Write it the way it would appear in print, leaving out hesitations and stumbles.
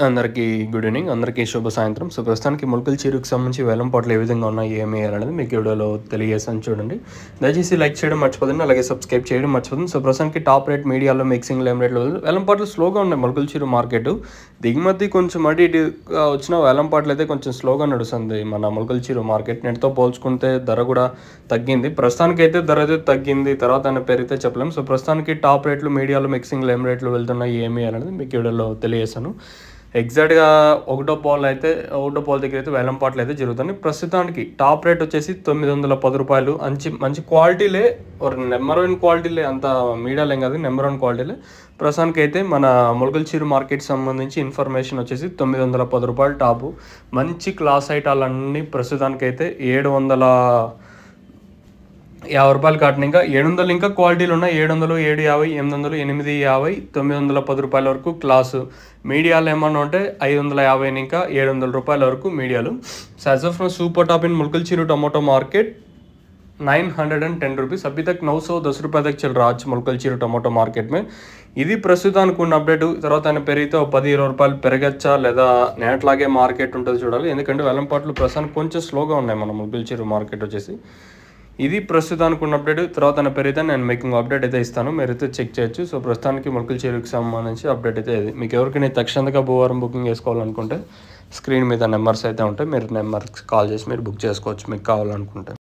అందరికీ good evening, అందరికీ శుభ సాయంత్రం. సో ప్రస్తుతానికి మొలకల చీరుకు సంబంధించి వేలం పాటలు ఏ విధంగా ఉన్నాయి, ఏమి వేయాలనేది మీకు వీడియోలో తెలియజేసాను. చూడండి, దయచేసి లైక్ చేయడం మర్చిపోతుంది, అలాగే సబ్స్క్రైబ్ చేయడం మర్చిపోతుంది. సో ప్రస్తుతానికి టాప్ రేట్ మీడియాలో మిక్సింగ్ లేమ్ రేట్లో వేలం పాటలు స్లోగా ఉన్నాయి. మొలకల చీరు మార్కెట్ దిగుమతి కొంచెం అటు ఇటుగా వచ్చిన వేలం పాటలు అయితే కొంచెం స్లోగా నడుస్తుంది. మన మొలకల చీరు మార్కెట్ నెట్తో పోల్చుకుంటే ధర కూడా తగ్గింది. ప్రస్తుతానికి అయితే ధర అయితే తగ్గింది, తర్వాత అనే పేరైతే చెప్పలేము. సో ప్రస్తుతానికి టాప్ రేట్లు మీడియాలో మిక్సింగ్ లేమ్ రేట్లు వెళ్తున్నాయి, ఏమి అనేది మీకు వీడియోలో తెలియజేశాను. ఎగ్జాక్ట్గా ఒకటో పాల్ దగ్గర అయితే వేలం పాటలు అయితే జరుగుతుంది. ప్రస్తుతానికి టాప్ రేట్ వచ్చేసి 910 రూపాయలు. మంచి క్వాలిటీలే, నెంబర్ 1 క్వాలిటీలే, అంత మీడియాలేం కాదు, నెంబర్ 1 క్వాలిటీలే. ప్రస్తుతానికి అయితే మన మొలకల చీరు మార్కెట్ సంబంధించి ఇన్ఫర్మేషన్ వచ్చేసి 910 రూపాయలు టాపు. మంచి క్లాస్ ఐటాలన్నీ ప్రస్తుతానికి అయితే 750 రూపాయలు కాటన్. ఇంకా 700 ఇంకా క్వాలిటీలు ఉన్నాయి. 700, 750, 800, 850, 910 రూపాయల వరకు క్లాసు. మీడియాలు ఏమన్నా ఉంటే 550 ఇంకా 700 రూపాయల వరకు మీడియాలు. As of super top in మొలకల చీరు टमाटो मार्केट 910 रुपीज़. अभी तक 910 रुपये तक चल रहा है మొలకల చీరు टमाटो मार्केट में. ఇది ప్రస్తుతానికి ఉన్న అప్డేట్. తర్వాత ఆయన పెరిగితే 10-20 రూపాయలు పెరగచ్చా లేదా నేట్లాగే మార్కెట్ ఉంటుంది చూడాలి. ఎందుకంటే వేలం పాటలు ప్రస్తుతానికి కొంచెం స్లోగా ఉన్నాయి మన మొలకల చీరు మార్కెట్ వచ్చేసి. ఇది ప్రస్తుతానికి ఉన్న అప్డేట్. తర్వాత నా పేరైతే నేను మేకింగ్ అప్డేట్ అయితే ఇస్తాను, మీరైతే చెక్ చేయొచ్చు. సో ప్రస్తుతానికి మొలకల చీరుకి సంబంధించి అప్డేట్ అయితే ఇది. మీకు ఎవరికైనా తక్షణంగా భూవారం బుకింగ్ చేసుకోవాలనుకుంటే స్క్రీన్ మీద నెంబర్స్ అయితే ఉంటాయి, మీరు నెంబర్కి కాల్ చేసి మీరు బుక్ చేసుకోవచ్చు మీకు కావాలనుకుంటే.